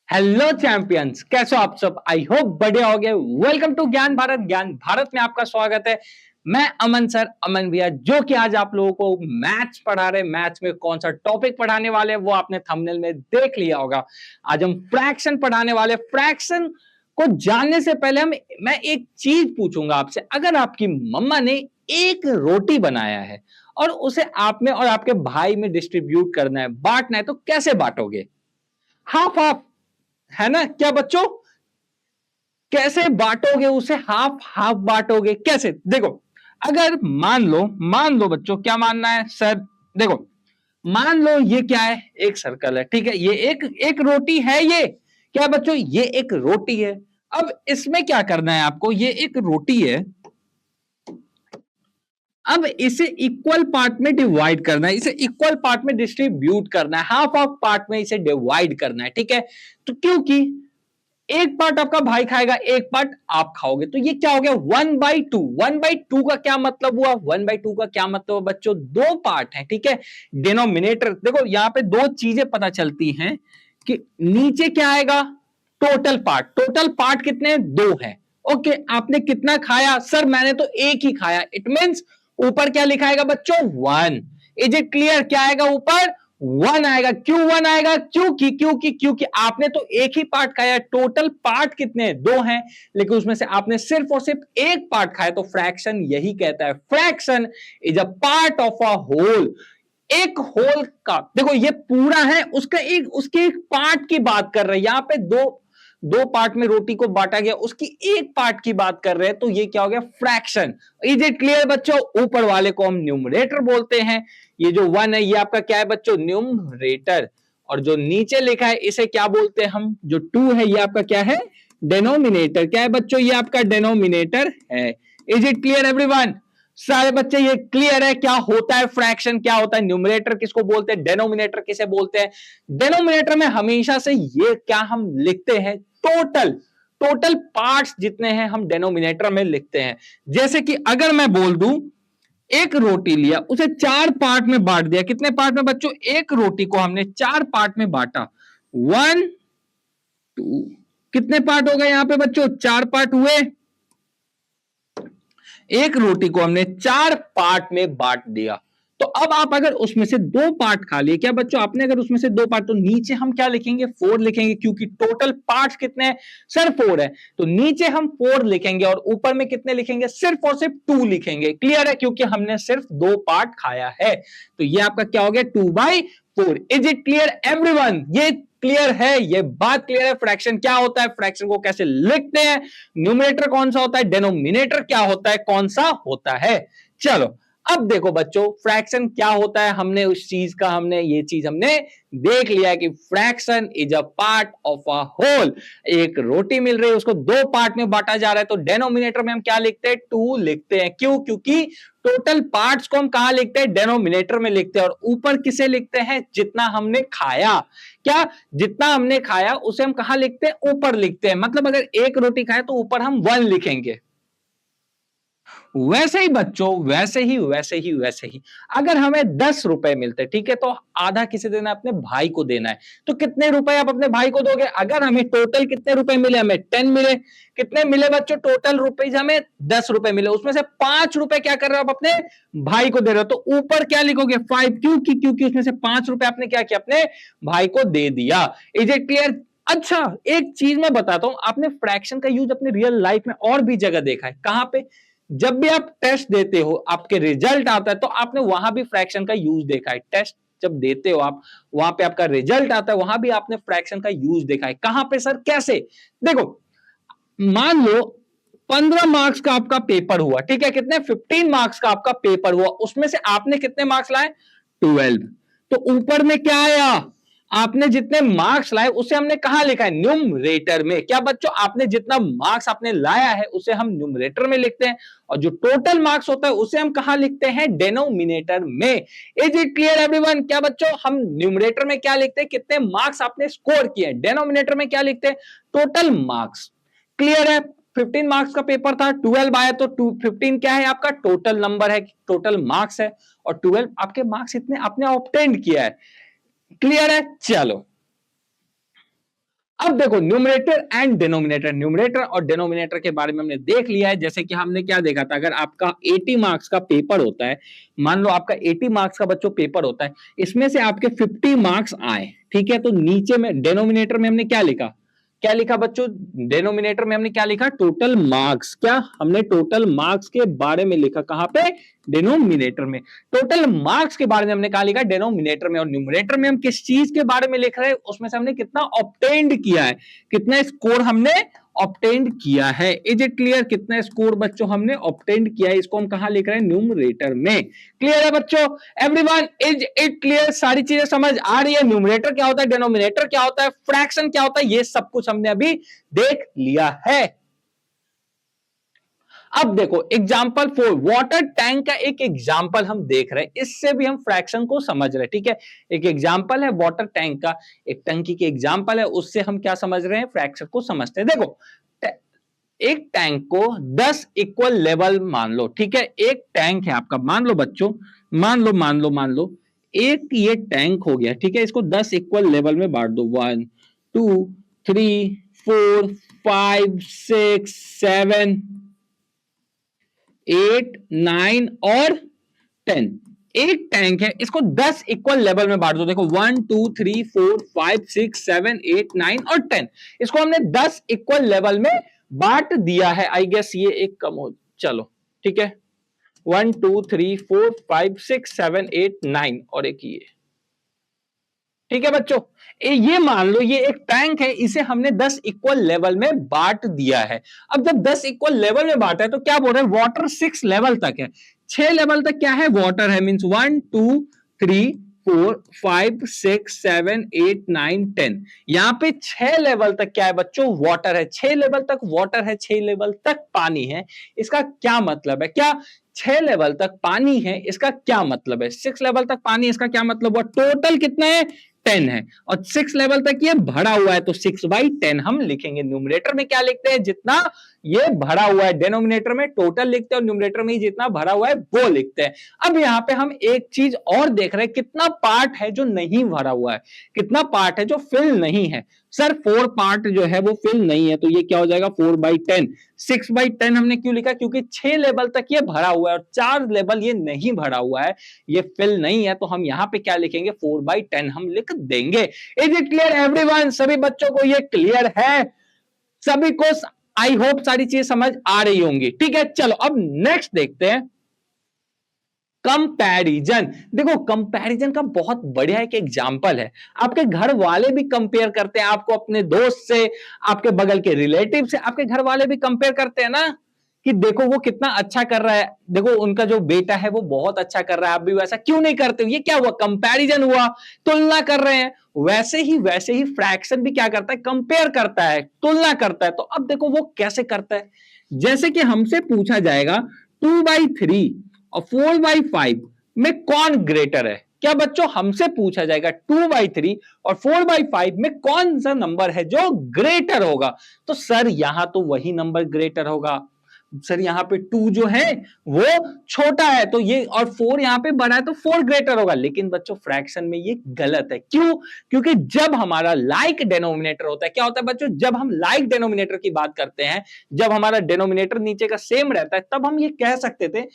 Hello champions, कैसे हो आप सब। आई होप बढ़िया हो गए। वेलकम टू ज्ञान भारत। ज्ञान भारत में आपका स्वागत है। मैं अमन सर, अमन भैया, जो कि आज आप लोगों को मैथ्स पढ़ा रहे। मैथ्स में कौन सा टॉपिक पढ़ाने वाले वो आपने थंबनेल में देख लिया होगा। आज हम फ्रैक्शन पढ़ाने वाले। फ्रैक्शन को जानने से पहले मैं एक चीज पूछूंगा आपसे। अगर आपकी मम्मा ने एक रोटी बनाया है और उसे आप में और आपके भाई में डिस्ट्रीब्यूट करना है, बांटना है, तो कैसे बांटोगे? हाफ हाफ, है ना? क्या बच्चों, कैसे बांटोगे उसे? हाफ हाफ बांटोगे कैसे? देखो, अगर मान लो बच्चों, क्या मानना है सर? देखो, मान लो ये क्या है, एक सर्कल है, ठीक है। ये एक एक रोटी है। ये क्या है बच्चों? ये एक रोटी है। अब इसमें क्या करना है आपको? ये एक रोटी है। अब इसे इक्वल पार्ट में डिवाइड करना है, इसे इक्वल पार्ट में डिस्ट्रीब्यूट करना है, हाफ हाफ पार्ट में इसे डिवाइड करना है, ठीक है। तो क्योंकि एक पार्ट आपका भाई खाएगा, एक पार्ट आप खाओगे, तो ये क्या हो गया? 1/2। 1/2 का क्या मतलब हुआ? 1/2 का क्या मतलब हुआ बच्चों? दो पार्ट है, ठीक है। डिनोमिनेटर, देखो यहां पे दो चीजें पता चलती हैं कि नीचे क्या आएगा? Total part. टोटल पार्ट कितने हैं? दो है। ओके, आपने कितना खाया? सर मैंने तो एक ही खाया। इट मीन्स ऊपर क्या लिखाएगा बच्चों? 1। Is it clear? क्या आएगा ऊपर? 1 आएगा। क्यों 1 आएगा? क्योंकि आपने तो एक ही पार्ट खाया। टोटल पार्ट कितने हैं? दो हैं, लेकिन उसमें से आपने सिर्फ और सिर्फ एक पार्ट खाया। तो फ्रैक्शन यही कहता है, fraction is a part of a whole. एक होल का, देखो ये पूरा है, उसके एक पार्ट की बात कर रहे हैं। यहां पे दो दो पार्ट में रोटी को बांटा गया, उसकी एक पार्ट की बात कर रहे हैं, तो ये क्या हो गया? फ्रैक्शन। इज इट क्लियर बच्चों? ऊपर वाले को हम न्यूमरेटर बोलते हैं। ये जो 1 है, ये आपका क्या है बच्चों? न्यूमरेटर। और जो नीचे लिखा है इसे क्या बोलते हैं हम? जो 2 है, ये आपका क्या है? डेनोमिनेटर। क्या है बच्चों? ये आपका डेनोमिनेटर है। Is it clear everyone? सारे बच्चे ये क्लियर है क्या होता है फ्रैक्शन, क्या होता है? न्यूमरेटर किसको बोलते हैं, डेनोमिनेटर किसे बोलते हैं? डेनोमिनेटर में हमेशा से ये क्या हम लिखते हैं? टोटल। टोटल पार्ट्स जितने हैं हम डेनोमिनेटर में लिखते हैं। जैसे कि अगर मैं बोल दूं, एक रोटी लिया, उसे 4 पार्ट में बांट दिया। कितने पार्ट में बच्चों? एक रोटी को हमने 4 पार्ट में बांटा। 1 2, कितने पार्ट हो गए यहां पे बच्चों? 4 पार्ट हुए। एक रोटी को हमने 4 पार्ट में बांट दिया। तो अब आप अगर उसमें से 2 पार्ट खा लिए, क्या बच्चों आपने अगर उसमें से 2 पार्ट, तो नीचे हम क्या लिखेंगे? 4 लिखेंगे, क्योंकि टोटल पार्ट्स कितने हैं सर? 4 है। तो नीचे हम 4 लिखेंगे और ऊपर में कितने लिखेंगे? सिर्फ और सिर्फ 2 लिखेंगे। क्लियर है? क्योंकि हमने सिर्फ 2 पार्ट खाया है। तो ये आपका क्या हो गया? 2/4। Is it clear everyone? ये क्लियर है? ये बात क्लियर है? फ्रैक्शन क्या होता है, फ्रैक्शन को कैसे लिखते हैं, न्यूमरेटर कौन सा होता है, डेनोमिनेटर क्या होता है, कौन सा होता है। चलो अब देखो बच्चों, फ्रैक्शन क्या होता है, हमने उस चीज का ये चीज हमने देख लिया है कि fraction is a part of a whole. एक रोटी मिल रही है, उसको 2 पार्ट में बांटा जा रहा है, तो डेनोमिनेटर में हम क्या लिखते हैं? 2 लिखते हैं। क्यों? क्योंकि टोटल पार्ट्स को हम कहां लिखते हैं? डेनोमिनेटर में लिखते हैं। और ऊपर किसे लिखते हैं? जितना हमने खाया। क्या? जितना हमने खाया उसे हम कहां लिखते हैं? ऊपर लिखते हैं। मतलब अगर एक रोटी खाए तो ऊपर हम 1 लिखेंगे। वैसे ही बच्चों, वैसे ही अगर हमें 10 रुपए मिलते, ठीक है, तो आधा किसे देना है? अपने भाई को देना है। तो कितने रुपए आप अपने भाई को दोगे? अगर हमें टोटल कितने रुपए मिले? हमें 10 मिले। कितने मिले बच्चों टोटल रुपए? हमें 10 रुपए मिले। उसमें से 5 रुपए क्या कर रहे हो आप? अपने भाई को दे रहे हो। तो ऊपर क्या लिखोगे? 5। क्योंकि उसमें से 5 रुपए आपने क्या किया? अपने भाई को दे दिया। Is it clear? अच्छा, एक चीज मैं बताता हूं, आपने फ्रैक्शन का यूज अपने रियल लाइफ में और भी जगह देखा है। कहां पे? जब भी आप टेस्ट देते हो, आपके रिजल्ट आता है, तो आपने वहां भी फ्रैक्शन का यूज देखा है। टेस्ट जब देते हो आप, वहां पे आपका रिजल्ट आता है, वहां भी आपने फ्रैक्शन का यूज देखा है। कहां पे सर? कैसे? देखो, मान लो 15 मार्क्स का आपका पेपर हुआ, ठीक है। कितने? 15 मार्क्स का आपका पेपर हुआ। उसमें से आपने कितने मार्क्स लाए? 12। तो ऊपर में क्या आया? आपने जितने मार्क्स लाए उसे हमने कहां लिखा है? न्यूमरेटर में। क्या बच्चों? आपने जितना मार्क्स आपने लाया है उसे हम न्यूमरेटर में लिखते हैं, और जो टोटल मार्क्स होता है उसे हम कहां लिखते हैं? डेनोमिनेटर में। Is it clear everyone? क्या बच्चों, हम न्यूमरेटर में क्या लिखते हैं? कितने मार्क्स आपने स्कोर किए। डेनोमिनेटर में क्या लिखते हैं? Total marks. क्लियर है? 15 मार्क्स का पेपर था, 12 आया, तो 15 क्या है? आपका टोटल नंबर है, टोटल मार्क्स है, और 12 आपके मार्क्स इतने आपने ऑब्टेन किया है। क्लियर है? चलो अब देखो न्यूमरेटर एंड डिनोमिनेटर, न्यूमरेटर और डिनोमिनेटर के बारे में हमने देख लिया है। जैसे कि हमने क्या देखा था, अगर आपका 80 मार्क्स का पेपर होता है, मान लो आपका 80 मार्क्स का बच्चों पेपर होता है, इसमें से आपके 50 मार्क्स आए, ठीक है, तो नीचे में डिनोमिनेटर में हमने क्या लिखा, क्या लिखा बच्चों, डिनोमिनेटर में हमने क्या लिखा, टोटल मार्क्स। क्या हमने टोटल मार्क्स के बारे में लिखा, कहां पे, डिनोमिनेटर में। टोटल मार्क्स के बारे में हमने कहा लिखा, डिनोमिनेटर में। और न्यूमरेटर में हम किस चीज के बारे में लिख रहे हैं, उसमें से हमने कितना ऑब्टेन्ड किया है, कितना स्कोर हमने ऑब्टेन्ड किया है। इज इट क्लियर, कितना स्कोर बच्चों हमने ऑब्टेन्ड किया है, इसको हम कहां लिख रहे हैं, न्यूमरेटर में। क्लियर है बच्चों, एवरीवन, इज इट क्लियर, सारी चीजें समझ आ रही है। न्यूमरेटर क्या होता है, डिनोमिनेटर क्या होता है, फ्रैक्शन क्या होता है, ये सब कुछ हमने अभी देख लिया है। अब देखो एग्जाम्पल 4, वाटर टैंक का एक एग्जाम्पल हम देख रहे हैं, इससे भी हम फ्रैक्शन को समझ रहे हैं। ठीक है, एक एग्जाम्पल है वाटर टैंक का, एक टंकी के एग्जाम्पल है, उससे हम क्या समझ रहे हैं, फ्रैक्शन को समझते हैं। देखो एक टैंक को 10 इक्वल लेवल मान लो, ठीक है, एक टैंक है आपका, मान लो बच्चों, मान लो एक ये टैंक हो गया, ठीक है, इसको 10 इक्वल लेवल में बांट दो, 1 2 3 4 5 6 7 8 9 और 10। एक टैंक है, इसको 10 इक्वल लेवल में बांट दो। देखो 1 2 3 4 5 6 7 8 9 और 10, इसको हमने 10 इक्वल लेवल में बांट दिया है। आई गेस ये एक कम हो, चलो ठीक है, 1 2 3 4 5 6 7 8 9 और एक ये, ठीक है बच्चों, ये मान लो ये एक टैंक है, इसे हमने 10 इक्वल लेवल में बांट दिया है। अब जब 10 इक्वल लेवल में बांटा है तो क्या बोल रहे हैं, वाटर 6 लेवल तक है, 6 लेवल तक क्या है, वाटर है, मींस 1 2 3 4 5 6 7 8 9 10, यहां पे 6 लेवल तक क्या है बच्चों, वाटर है, 6 लेवल तक वाटर है, 6 लेवल तक पानी है। इसका क्या मतलब है, क्या 6 लेवल तक पानी है, इसका क्या मतलब है, 6 लेवल तक पानी, इसका क्या मतलब हुआ, टोटल कितना है, 10 है, और 6 लेवल तक ये भरा हुआ है, तो 6/10 हम लिखेंगे। न्यूमरेटर में क्या लिखते हैं, जितना ये भरा हुआ है, डिनोमिनेटर में टोटल लिखते हैं और न्यूमरेटर में जितना भरा हुआ है वो लिखते हैं। अब यहाँ पे हम एक चीज और देख रहे हैं, कितना पार्ट है जो नहीं भरा हुआ है, कितना पार्ट है जो फिल नहीं है। सर 4 पार्ट जो है वो फिल नहीं है, तो ये क्या हो जाएगा, 4/10। 6/10 हमने क्यों लिखा, क्योंकि 6 लेवल तक ये भरा हुआ है और 4 लेवल ये नहीं भरा हुआ है, ये फिल नहीं है, तो हम यहाँ पे क्या लिखेंगे, 4/10 हम लिख देंगे। इज इट क्लियर एवरीवन, सभी बच्चों को ये क्लियर है, सभी को आई होप सारी चीजें समझ आ रही होंगी। ठीक है, चलो अब नेक्स्ट देखते हैं कंपैरिजन। देखो कंपैरिजन का बहुत बढ़िया एक एग्जांपल है, आपके घर वाले भी कंपेयर करते हैं आपको अपने दोस्त से, आपके बगल के रिलेटिव से, आपके घर वाले भी कंपेयर करते हैं ना, कि देखो वो कितना अच्छा कर रहा है, देखो उनका जो बेटा है वो बहुत अच्छा कर रहा है, आप भी वैसा क्यों नहीं करते हो, ये क्या हुआ, कंपैरिजन हुआ, तुलना कर रहे हैं। वैसे ही फ्रैक्शन भी क्या करता है, कंपेयर करता है, तुलना करता है। तो अब देखो वो कैसे करता है, जैसे कि हमसे पूछा जाएगा 2/3 और 4/5 में कौन ग्रेटर है। क्या बच्चों हमसे पूछा जाएगा 2/3 और 4/5 में कौन सा नंबर है जो ग्रेटर होगा, तो सर यहां तो वही नंबर ग्रेटर होगा, सर यहाँ पे 2 जो है वो छोटा है, तो ये, और 4 यहाँ पे बड़ा है तो 4 ग्रेटर होगा। लेकिन बच्चों फ्रैक्शन में ये गलत है, क्यों, क्योंकि जब हमारा लाइक डेनोमिनेटर होता है, क्या होता है बच्चों, जब हम लाइक डेनोमिनेटर की बात करते हैं, जब हमारा डेनोमिनेटर नीचे का सेम रहता है, तब हम ये कह सकते थे,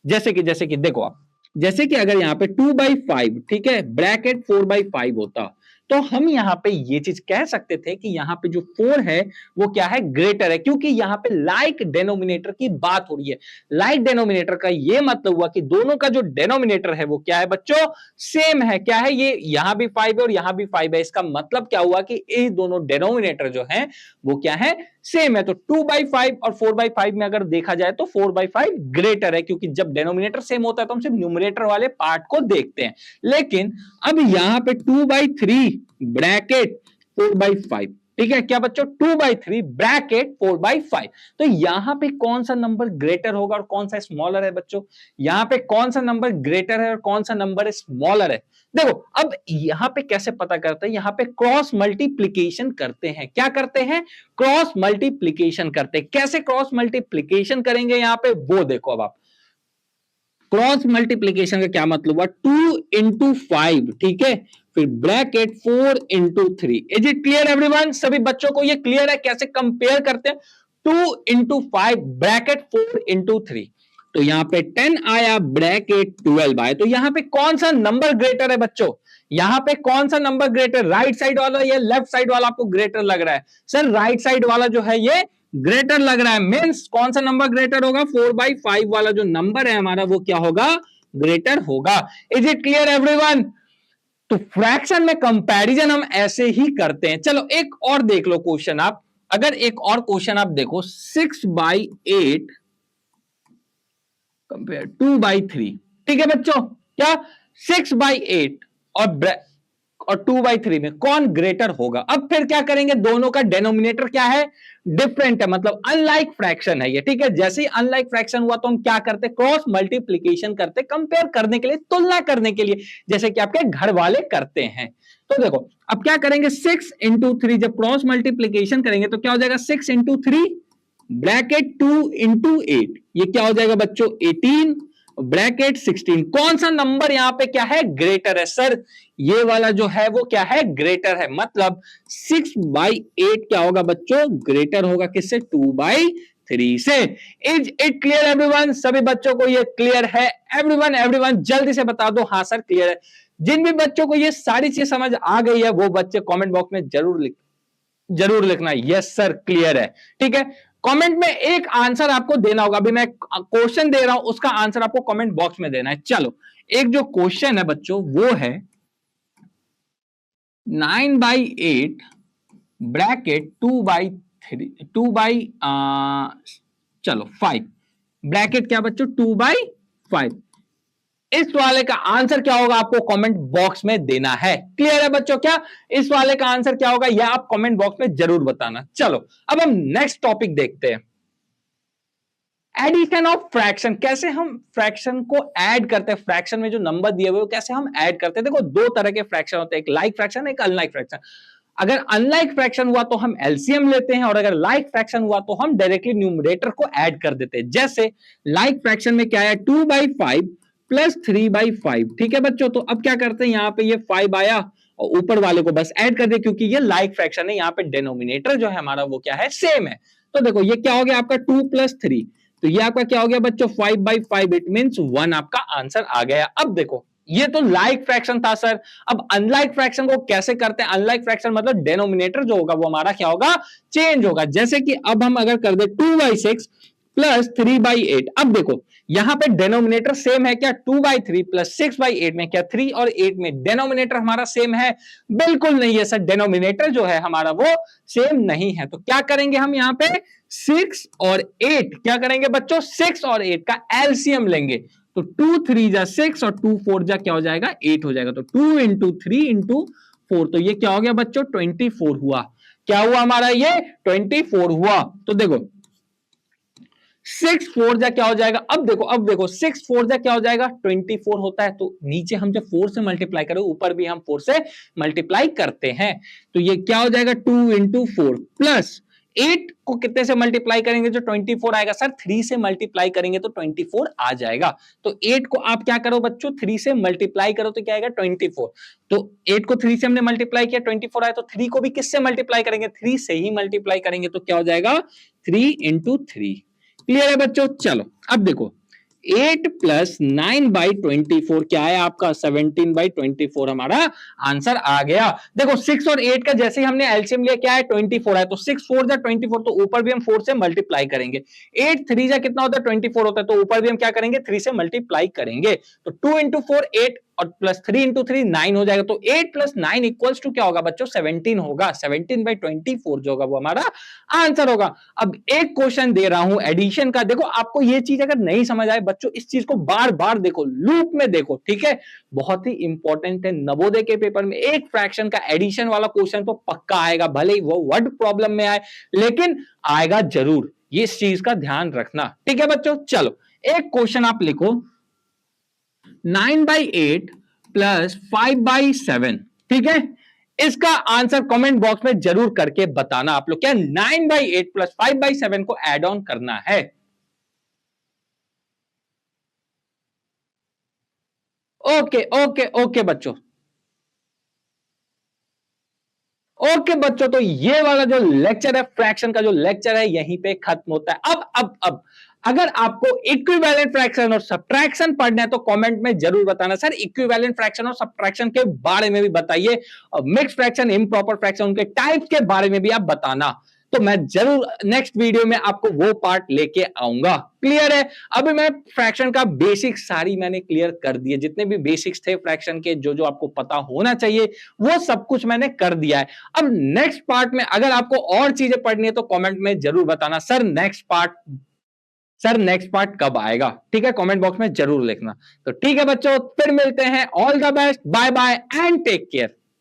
जैसे कि देखो आप, जैसे कि अगर यहाँ पे 2/5, ठीक है, ब्रैकेट 4/5 होता, तो हम यहां पे ये चीज कह सकते थे कि यहां पे जो 4 है वो क्या है, ग्रेटर है, क्योंकि यहां पे लाइक डेनोमिनेटर की बात हो रही है। लाइक डेनोमिनेटर का ये मतलब हुआ कि दोनों का जो डेनोमिनेटर है वो क्या है बच्चों, सेम है। क्या है, ये यहां भी 5 है और यहां भी 5 है, इसका मतलब क्या हुआ कि ये दोनों डेनोमिनेटर जो है वो क्या है, सेम है। तो 2/5 और 4/5 में अगर देखा जाए तो 4/5 ग्रेटर है, क्योंकि जब डेनोमिनेटर सेम होता है तो हम सिर्फ न्यूमरेटर वाले पार्ट को देखते हैं। लेकिन अब यहां पे 2/3 ब्रैकेट 4/5, ठीक है, क्या बच्चों 2/3 ब्रैकेट 4/5, तो यहां पे कौन सा नंबर ग्रेटर होगा और कौन सा स्मॉलर है बच्चों, यहां पे कौन सा नंबर ग्रेटर है और कौन सा नंबर स्मॉलर है। देखो अब यहां पे कैसे पता करते हैं, यहां पे क्रॉस मल्टीप्लीकेशन करते हैं। क्या करते हैं, क्रॉस मल्टीप्लीकेशन करते हैं। कैसे क्रॉस मल्टीप्लीकेशन करेंगे यहां पे, वो देखो अब आप क्रॉस मल्टीप्लीकेशन का क्या मतलब हुआ, 2 into 5, ठीक है, फिर bracket 4 into 3। Is it clear everyone? सभी बच्चों को ये क्लियर है कैसे कंपेयर करते हैं? 2 into 5 ब्रैकेट 4 into 3, तो यहां पे 10 आया, ब्रैकेट 12 आया। तो यहां पे कौन सा नंबर ग्रेटर है बच्चों? यहां पे कौन सा नंबर ग्रेटर, राइट साइड वाला या लेफ्ट साइड वाला आपको ग्रेटर लग रहा है? सर राइट साइड वाला जो है ये ग्रेटर लग रहा है। मींस कौन सा नंबर ग्रेटर होगा? 4/5 वाला जो नंबर है हमारा वो क्या होगा? ग्रेटर होगा। Is it clear everyone? तो फ्रैक्शन में कंपैरिजन हम ऐसे ही करते हैं। चलो एक और देख लो क्वेश्चन आप, अगर एक और क्वेश्चन आप देखो, 6/8 कंपेयर 2/3, ठीक है बच्चों, क्या 6/8 और 2/3 में कौन ग्रेटर होगा? अब फिर क्या करेंगे, दोनों का डेनोमिनेटर क्या है? डिफरेंट है, मतलब अनलाइक फ्रैक्शन है ये, ठीक है। जैसे ही अनलाइक फ्रैक्शन हुआ तो हम क्या करते? क्रॉस मल्टीप्लीकेशन करते, कंपेयर करने के लिए, तुलना करने के लिए, जैसे कि आपके घर वाले करते हैं। तो देखो अब क्या करेंगे, 6 into 3 जब क्रॉस मल्टीप्लीकेशन करेंगे तो क्या हो जाएगा? 6 into 3 ब्रैकेट 2 into 8, ये क्या हो जाएगा बच्चों? 18 ब्रैकेट 16। कौन सा नंबर यहां पे क्या है? ग्रेटर है। सर ये वाला जो है वो क्या है? ग्रेटर है, मतलब 6/8 क्या होगा बच्चों? ग्रेटर होगा किससे? 2/3 से। Is it clear everyone? सभी बच्चों को ये क्लियर है? एवरीवन एवरीवन जल्दी से बता दो हाँ सर क्लियर है। जिन भी बच्चों को ये सारी चीज समझ आ गई है वो बच्चे कमेंट बॉक्स में जरूर लिखना यस सर क्लियर है, ठीक है। कमेंट में एक आंसर आपको देना होगा, अभी मैं क्वेश्चन दे रहा हूं उसका आंसर आपको कमेंट बॉक्स में देना है। चलो एक जो क्वेश्चन है बच्चों वो है 9/8 ब्रैकेट 2/3 चलो 5 ब्रैकेट क्या बच्चों? 2/5। इस वाले का आंसर क्या होगा आपको कमेंट बॉक्स में देना है। क्लियर है बच्चों? क्या इस वाले का आंसर क्या होगा यह आप कमेंट बॉक्स में जरूर बताना। चलो अब हम नेक्स्ट टॉपिक देखते हैं, एडिशन ऑफ फ्रैक्शन। कैसे हम फ्रैक्शन को ऐड करते हैं, फ्रैक्शन में जो नंबर दिए हुए कैसे हम ऐड करते हैं। देखो दो तरह के फ्रैक्शन होते हैं, एक लाइक फ्रैक्शन, एक अनलाइक फ्रैक्शन। अगर अनलाइक फ्रैक्शन हुआ तो हम एलसीएम लेते हैं, और अगर लाइक फ्रैक्शन हुआ तो हम डायरेक्टली न्यूमरेटर को ऐड कर देते हैं। जैसे लाइक फ्रैक्शन में क्या है? 2/5 प्लस 3/5, ठीक है बच्चों। तो अब क्या करते हैं, यहां पे ये 5 आया और ऊपर वाले को बस ऐड कर दे, क्योंकि ये लाइक फ्रैक्शन है, यहाँ पे डिनोमिनेटर जो है हमारा वो क्या है? सेम है। तो देखो ये क्या हो गया आपका 2 + 3, तो ये आपका क्या हो गया बच्चों? 5/5। इट मींस 1 आपका आंसर आ गया। अब देखो ये तो लाइक फ्रैक्शन था सर, अब अनलाइक फ्रैक्शन को कैसे करते हैं? अनलाइक फ्रैक्शन मतलब डिनोमिनेटर जो होगा वो हमारा क्या होगा? चेंज होगा। जैसे कि अब हम अगर कर दे 2/6 प्लस 3/8, अब देखो यहां पे डिनोमिनेटर सेम है क्या? 2/3 प्लस 6/8 में क्या 3 और 8 में डिनोमिनेटर हमारा सेम है? बिल्कुल नहीं है सर, डिनोमिनेटर जो है हमारा वो सेम नहीं है। तो क्या करेंगे हम यहाँ पे? 6 और 8 क्या करेंगे बच्चों? 6 और 8 का एलसीएम लेंगे, तो 2 3 जा 6 और 2 4 जा क्या हो जाएगा? 8 हो जाएगा। तो 2 into 3 into 4, तो ये क्या हो गया बच्चों? 24 हुआ। क्या हुआ हमारा? ये 24 हुआ। तो देखो 6 4 जा क्या हो जाएगा? अब देखो 6 4 जा क्या हो जाएगा? 24 होता है। तो नीचे हम जब 4 से मल्टीप्लाई करें, ऊपर भी हम 4 से मल्टीप्लाई करते हैं, तो ये क्या हो जाएगा? 2 into 4 प्लस 8 को कितने से मल्टीप्लाई करेंगे जो 24 आएगा? सर 3 से मल्टीप्लाई करेंगे तो 24 आ जाएगा। तो 8 को आप क्या करो बच्चों? 3 से मल्टीप्लाई करो तो क्या आएगा? 24। तो 8 को 3 से हमने मल्टीप्लाई किया, 24 आया, तो 3 को भी किससे मल्टीप्लाई करेंगे? 3 से ही मल्टीप्लाई करेंगे, तो क्या हो जाएगा? 3 into 3। क्लियर है बच्चों? चलो अब देखो 8 + 9/24 क्या है आपका? 17/24 हमारा आंसर आ गया। देखो 6 और 8 का जैसे ही हमने एलसीएम लिया क्या है? 24 है, तो 6 4 जा 24, तो ऊपर भी हम 4 से मल्टीप्लाई करेंगे। 8 3 जा कितना होता है? 24 होता है, तो ऊपर भी हम क्या करेंगे? 3 से मल्टीप्लाई करेंगे। तो 2 into 4 8 और प्लस 3 into 3 9 हो जाएगा। तो 8 + 9 इक्वल्स टू क्या होगा बच्चों? 17 होगा। 17/24 जो होगा वो हमारा आंसर होगा। अब एक क्वेश्चन दे रहा हूं एडिशन का, देखो आपको ये चीज अगर नहीं समझ आए बच्चों, इस चीज को बार बार देखो, लूप में देखो, ठीक है, बहुत ही इंपॉर्टेंट है। नवोदय के पेपर में एक फ्रैक्शन का एडिशन वाला क्वेश्चन तो पक्का आएगा, भले ही वो वर्ड प्रॉब्लम में आए, लेकिन आएगा जरूर। ये इस चीज का ध्यान रखना, ठीक है बच्चों। चलो एक क्वेश्चन आप लिखो, 9/8 प्लस 5/7, ठीक है। इसका आंसर कमेंट बॉक्स में जरूर करके बताना आप लोग। क्या 9/8 प्लस 5/7 को एड ऑन करना है? ओके ओके ओके बच्चों, ओके बच्चों, तो ये वाला जो लेक्चर है, फ्रैक्शन का जो लेक्चर है, यहीं पे खत्म होता है। अब अगर आपको इक्विवेलेंट फ्रैक्शन और सब्ट्रैक्शन पढ़ना है तो कमेंट में जरूर बताना सर, इक्विवेलेंट फ्रैक्शन और सब्ट्रैक्शन के बारे में भी बताइए, और मिक्स्ड फ्रैक्शन, इम्प्रॉपर फ्रैक्शन, उनके टाइप्स के बारे में भी आप बताना, तो मैं जरूर नेक्स्ट वीडियो में आपको वो पार्ट लेके आऊंगा। क्लियर है? अभी मैं फ्रैक्शन का बेसिक सारी मैंने क्लियर कर दिए, जितने भी बेसिक्स थे फ्रैक्शन के, जो जो आपको पता होना चाहिए वो सब कुछ मैंने कर दिया है। अब नेक्स्ट पार्ट में अगर आपको और चीजें पढ़नी है तो कमेंट में जरूर बताना, सर नेक्स्ट पार्ट कब आएगा, ठीक है? कमेंट बॉक्स में जरूर लिखना। तो ठीक है बच्चों, फिर मिलते हैं। All the best, bye bye and take care.